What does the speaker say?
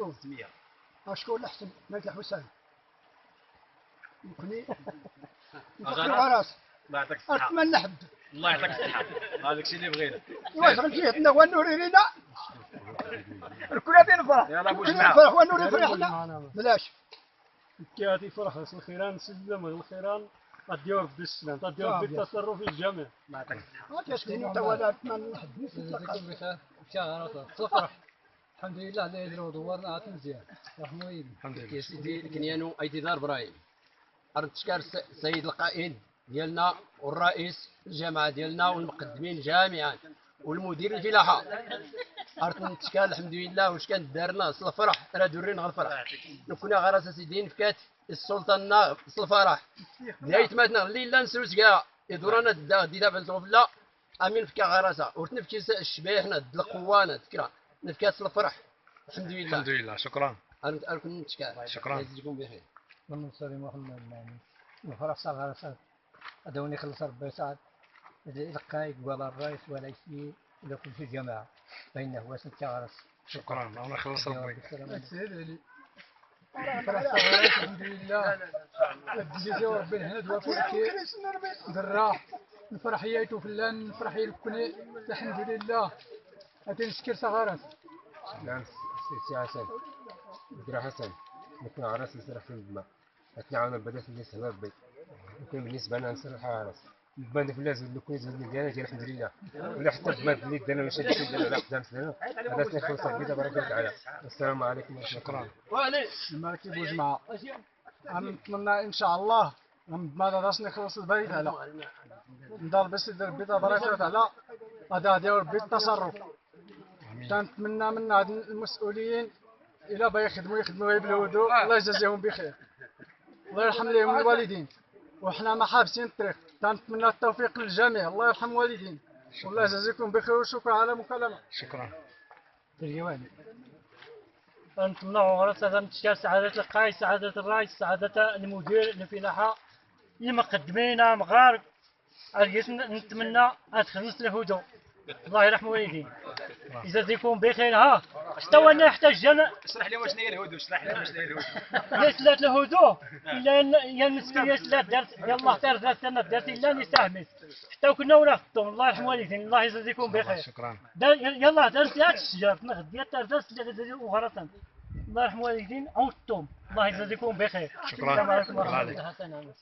100. شكون اللي احسن مالك حسين يمكنني غلط. راس الله يعطيك الصحة. اتمنى حد الله يعطيك الصحة. هذاك الشيء اللي بغينا. واش غنجيتنا ونوري لينا الكل غادي نفرح يلا بوش كلنا معاه. نفرح ونوري فرحنا بلاش كي غادي يفرح راس الخيران سلم الخيران غديوه بدي السلام غديوه بدي التصرف في الجميع. الله يعطيك الصحة. ما كاين حتى ولا اتمنى حد يكون بخير شهر صفرح الحمد لله على يدرو دورنا عاد مزيان رحمه يدي الحمد لله. يا سيدي كنيانو ايتدار ابراهيم ارد تشكر السيد القائد ديالنا والرئيس الجامعه ديالنا والمقدمين جامعا والمدير الفلاحه ارد نتشكر الحمد لله واش كان دارنا اصل الفرح راه دورين غير الفرح كنا غير اساسيين في كات السلطان اصل الفرح نهايه ماتنا الليله نسوس كاع يدورنا دي دابا الزوفلا امين فكا غراسه ورتنفكي الشباحنا القوانه تكرا نفكات الفرح الحمد لله. الحمد لله. شكرا. أنا كنت نتشكر. شكرا. يجزيكم بخير. من صار محمد المعني وفرح صار صار ادوني خلص ربي سعد القايد ولا الرئيس ولا شيء الا كل شيء جماعه بينه هو ست غرس شكرا. الله يخلص ربي. فرح صار الحمد لله الجزيزه وربي هنا دوا كي بالراح نفرح يايتو فلان نفرح يلكني الحمد لله هاتي نشكر صغارات نعم سي حسن بدر حسن مثل عرس نسرح في الماء نتعاون بدات الناس هنا ربي يكون بالنسبه لنا نسرح عرس البان في الناس اللي كويس ديالنا ديال الحمد لله ولا حتى بماد اللي دانا ولا شاد ديالنا ولا قدام لنا هذا تنخلص بيدا بارك الله تعالى. السلام عليكم ورحمه الله. شكرا. ما كيبو جماعه نتمنى ان شاء الله ما دارش نخلص البيت على نضال بس يدير بيضه بركه على هذا ديال ربي التصرف. كنتمنى من هاد المسؤولين الى بغا يخدموا غير بالهدوء الله يجازيهم بخير الله يرحم لهم الوالدين وحنا ما حابسين الطريق كنتمنى التوفيق للجميع الله يرحم الوالدين والله يجازيكم بخير وشكرا على مكالمه. شكرا. الجوانب نتمنى غرس نتشكر سعادة القائد سعادة الرئيس سعادة المدير الفلاحة المقدمين مغارب نتمنى أدخل الهدوء الله يرحم والدين يجازيكم بخير. ها حتى انا يحتاج اشرح لي واش هي الهدوء. اشرح لي واش هي الهدوء. يا سلات الهدوء يا المسكين يا سلات درت يلا درت انا درت الا نساهمت حتى كنا ولا خدتهم الله يرحم والدين الله يجازيكم بخير. شكرا. يلا درت لا الشجر نغدي درت وغرسا الله يرحم والدين عودتم الله يجازيكم بخير. شكرا. السلام عليكم ورحمه وعليكم. الله.